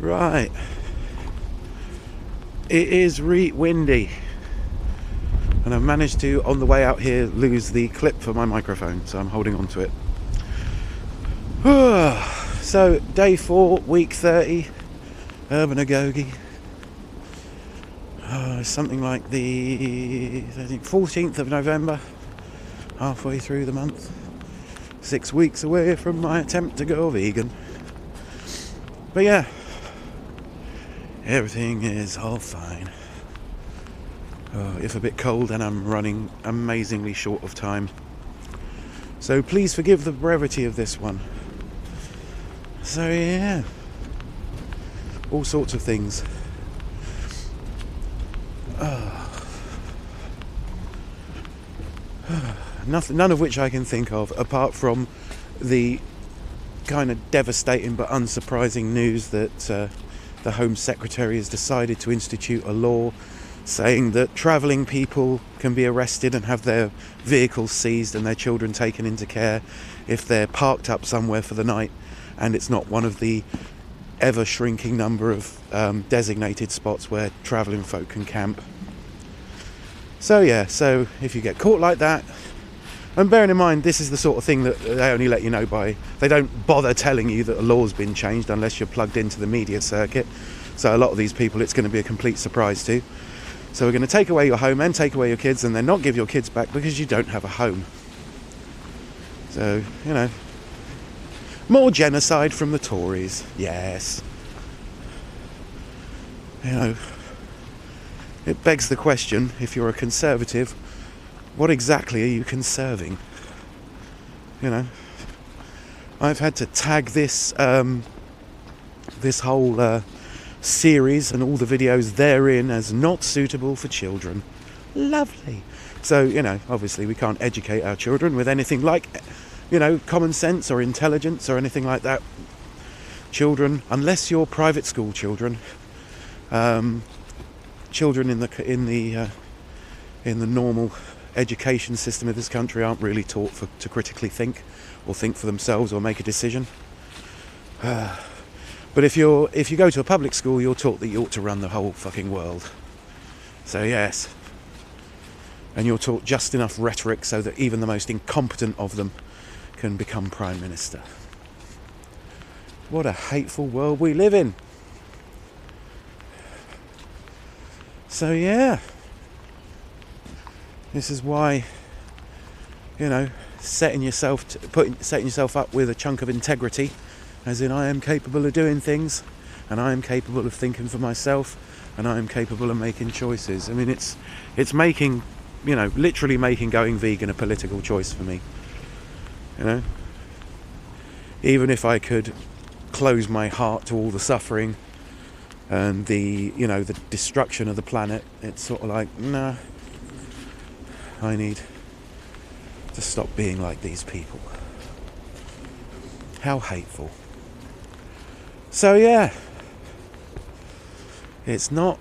Right. It is windy. And I've managed to, on the way out here, lose the clip for my microphone, so I'm holding on to it. So, day 4, week 30, Urban Agogi. Something like the 14th of November, halfway through the month. 6 weeks away from my attempt to go vegan. But yeah, everything is all fine. If a bit cold, and I'm running amazingly short of time. So please forgive the brevity of this one. So yeah, all sorts of things. None of which I can think of, apart from the kind of devastating but unsurprising news that the Home Secretary has decided to institute a law saying that travelling people can be arrested and have their vehicles seized and their children taken into care if they're parked up somewhere for the night and it's not one of the ever shrinking number of designated spots where travelling folk can camp. So yeah, so if you get caught like that, and bearing in mind this is the sort of thing that they only let you know by, they don't bother telling you that a law's been changed unless you're plugged into the media circuit, so a lot of these people it's going to be a complete surprise to. So we're going to take away your home and take away your kids and then not give your kids back because you don't have a home. So, you know, more genocide from the Tories, yes. You know, it begs the question, if you're a Conservative, what exactly are you conserving? You know, I've had to tag this this whole series and all the videos therein as not suitable for children. Lovely. So, you know, obviously we can't educate our children with anything like, you know, common sense or intelligence or anything like that. Children, unless you're private school children, children in the normal education system of this country aren't really taught to critically think or think for themselves or make a decision. But if you go to a public school, you're taught that you ought to run the whole fucking world. So yes, and you're taught just enough rhetoric so that even the most incompetent of them can become Prime Minister. What a hateful world we live in. So yeah, this is why, you know, setting yourself up with a chunk of integrity, as in I am capable of doing things, and I am capable of thinking for myself, and I am capable of making choices. I mean, it's making, you know, literally making going vegan a political choice for me. You know, even if I could close my heart to all the suffering and the, you know, the destruction of the planet, it's sort of like, nah, I need to stop being like these people. How hateful. So yeah, it's not,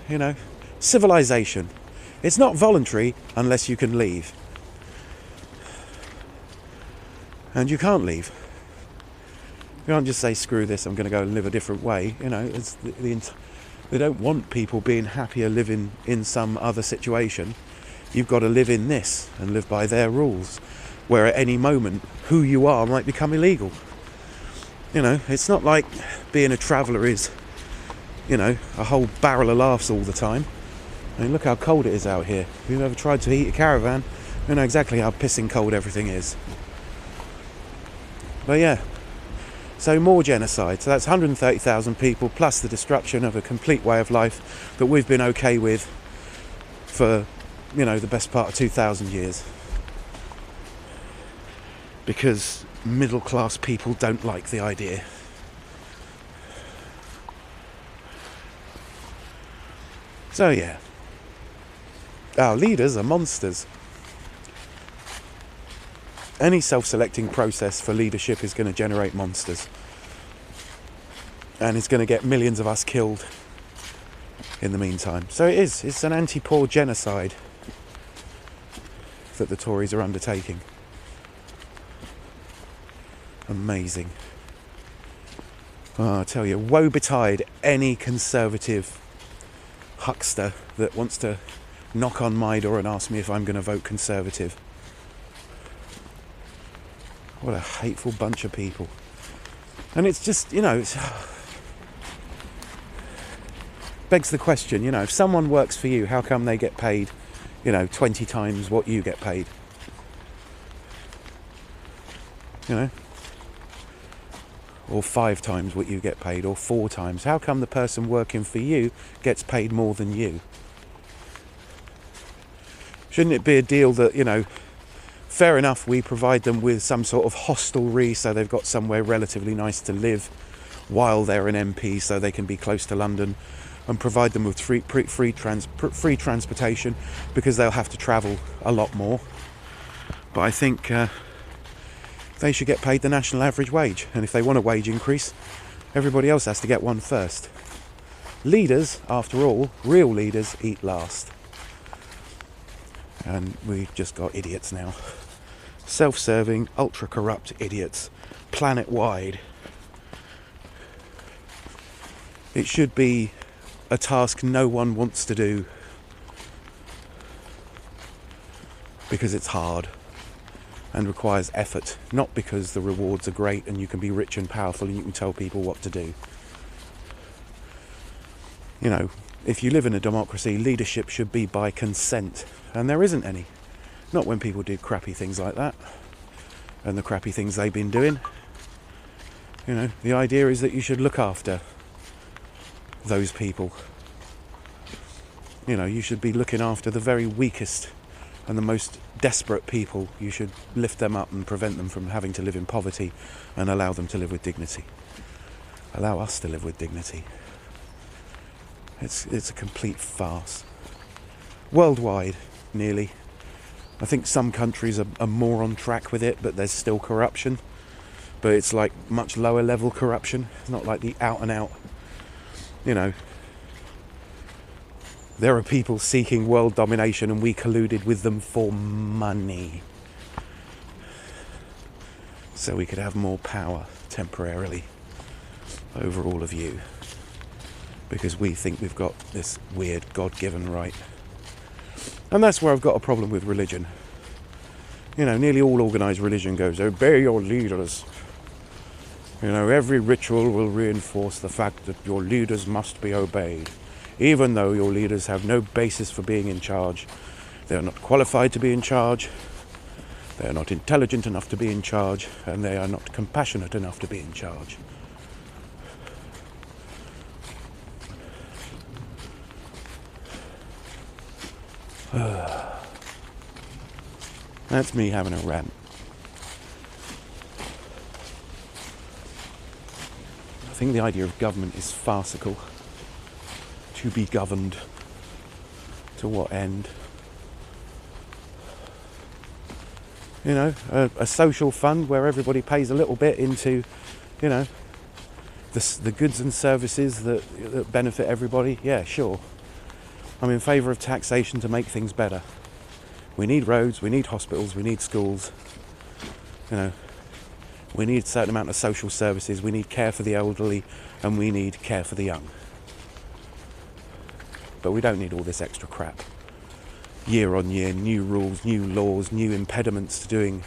you know, civilization. It's not voluntary unless you can leave. And you can't leave. You can't just say, screw this, I'm going to go and live a different way. You know, it's they don't want people being happier living in some other situation. You've got to live in this and live by their rules, where at any moment who you are might become illegal. You know, it's not like being a traveller is, you know, a whole barrel of laughs all the time. I mean, look how cold it is out here. If you've ever tried to heat a caravan, you know exactly how pissing cold everything is. But yeah, so more genocide. So that's 130,000 people plus the destruction of a complete way of life that we've been okay with for, you know, the best part of 2,000 years. Because middle class people don't like the idea. So yeah, our leaders are monsters. Any self-selecting process for leadership is going to generate monsters, and it's going to get millions of us killed in the meantime. So it's an anti-poor genocide that the Tories are undertaking. Amazing. Oh, I tell you, woe betide any Conservative huckster that wants to knock on my door and ask me if I'm going to vote Conservative. What a hateful bunch of people. And it's just, it's begs the question, if someone works for you, how come they get paid, 20 times what you get paid? Or 5 times what you get paid, or 4 times. How come the person working for you gets paid more than you? Shouldn't it be a deal that, fair enough, we provide them with some sort of hostelry so they've got somewhere relatively nice to live while they're an MP so they can be close to London, and provide them with free transportation because they'll have to travel a lot more. But I think they should get paid the national average wage, and if they want a wage increase, everybody else has to get one first. Leaders, after all, real leaders eat last. And we've just got idiots now. Self-serving, ultra-corrupt idiots, planet-wide. It should be a task no one wants to do because it's hard and requires effort, not because the rewards are great and you can be rich and powerful and you can tell people what to do. If you live in a democracy, leadership should be by consent, and there isn't any. Not when people do crappy things like that, and the crappy things they've been doing. The idea is that you should look after those people. You should be looking after the very weakest and the most desperate people. You should lift them up and prevent them from having to live in poverty and allow them to live with dignity. Allow us to live with dignity. It's a complete farce. Worldwide, nearly. I think some countries are more on track with it, but there's still corruption. But it's like much lower level corruption. It's not like the out and out, there are people seeking world domination and we colluded with them for money. So we could have more power temporarily over all of you. Because we think we've got this weird God-given right. And that's where I've got a problem with religion. Nearly all organised religion goes, obey your leaders. Every ritual will reinforce the fact that your leaders must be obeyed. Even though your leaders have no basis for being in charge. They are not qualified to be in charge. They are not intelligent enough to be in charge. And they are not compassionate enough to be in charge. That's me having a rant. I think the idea of government is farcical. To be governed. To what end? A social fund where everybody pays a little bit into, the goods and services that benefit everybody. Yeah, sure. I'm in favour of taxation to make things better. We need roads, we need hospitals, we need schools. We need a certain amount of social services, we need care for the elderly, and we need care for the young. But we don't need all this extra crap. Year on year, new rules, new laws, new impediments to doing,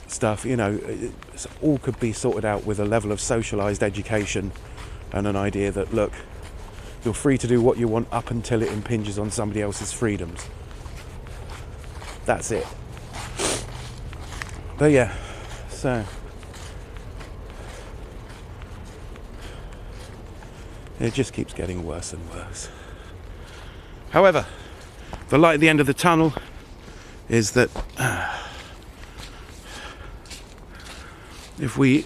stuff. It all could be sorted out with a level of socialised education and an idea that, look, you're free to do what you want up until it impinges on somebody else's freedoms. That's it. But yeah, so it just keeps getting worse and worse. However, the light at the end of the tunnel is that if we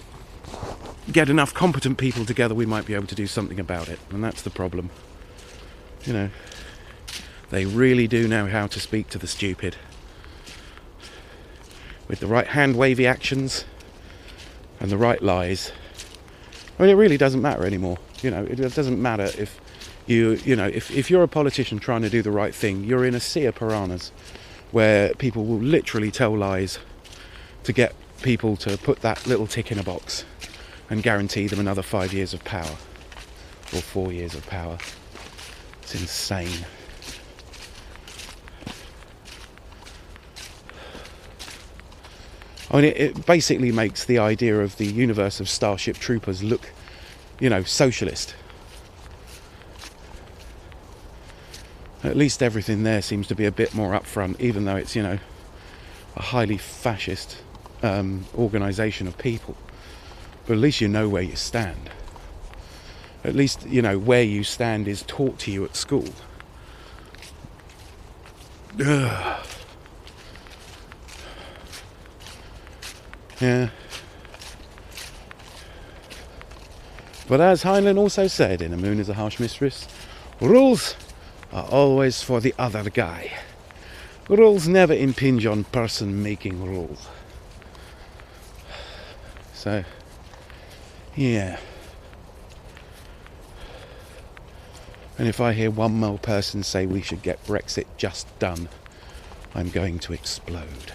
get enough competent people together, we might be able to do something about it. And that's the problem. They really do know how to speak to the stupid. With the right hand-wavy actions and the right lies. I mean, it really doesn't matter anymore. It doesn't matter if if you're a politician trying to do the right thing, you're in a sea of piranhas where people will literally tell lies to get people to put that little tick in a box. and guarantee them another 5 years of power, or 4 years of power. It's insane. I mean, it basically makes the idea of the universe of Starship Troopers look, you know, socialist. At least everything there seems to be a bit more upfront, even though it's, you know, a highly fascist organisation of people. But at least you know where you stand. At least, you know, where you stand is taught to you at school. Ugh. Yeah. But as Heinlein also said in A Moon is a Harsh Mistress, rules are always for the other guy. Rules never impinge on person making rules. So, yeah. And if I hear one more person say we should get Brexit just done, I'm going to explode.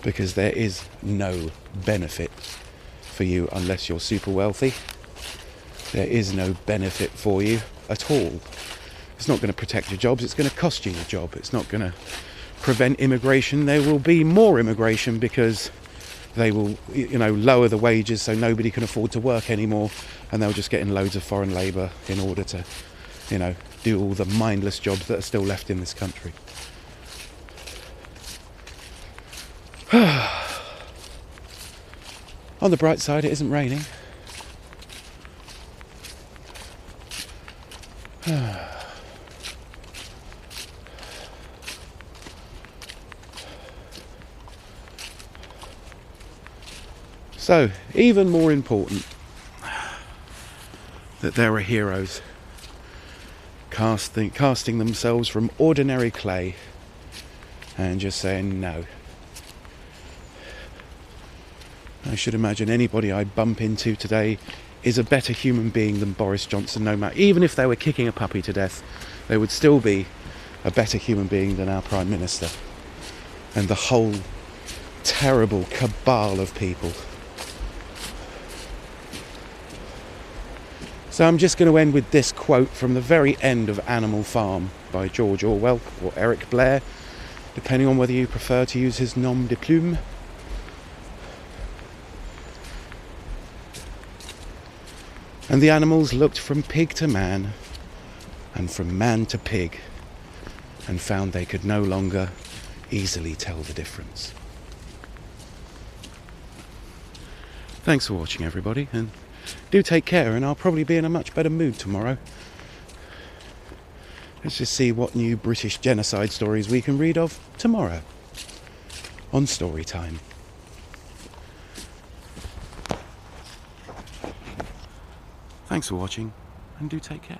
Because there is no benefit for you unless you're super wealthy. There is no benefit for you at all. It's not going to protect your jobs, it's going to cost you your job. It's not going to prevent immigration. There will be more immigration because they will, you know, lower the wages so nobody can afford to work anymore, and they'll just get in loads of foreign labour in order to, you know, do all the mindless jobs that are still left in this country. On the bright side, it isn't raining. So, even more important, that there are heroes casting themselves from ordinary clay and just saying no. I should imagine anybody I bump into today is a better human being than Boris Johnson, no matter. Even if they were kicking a puppy to death, they would still be a better human being than our Prime Minister and the whole terrible cabal of people. So I'm just going to end with this quote from the very end of Animal Farm by George Orwell, or Eric Blair, depending on whether you prefer to use his nom de plume. And the animals looked from pig to man, and from man to pig, and found they could no longer easily tell the difference. Thanks for watching, everybody, and do take care, and I'll probably be in a much better mood tomorrow. Let's just see what new British genocide stories we can read of tomorrow on Storytime. Thanks for watching, and do take care.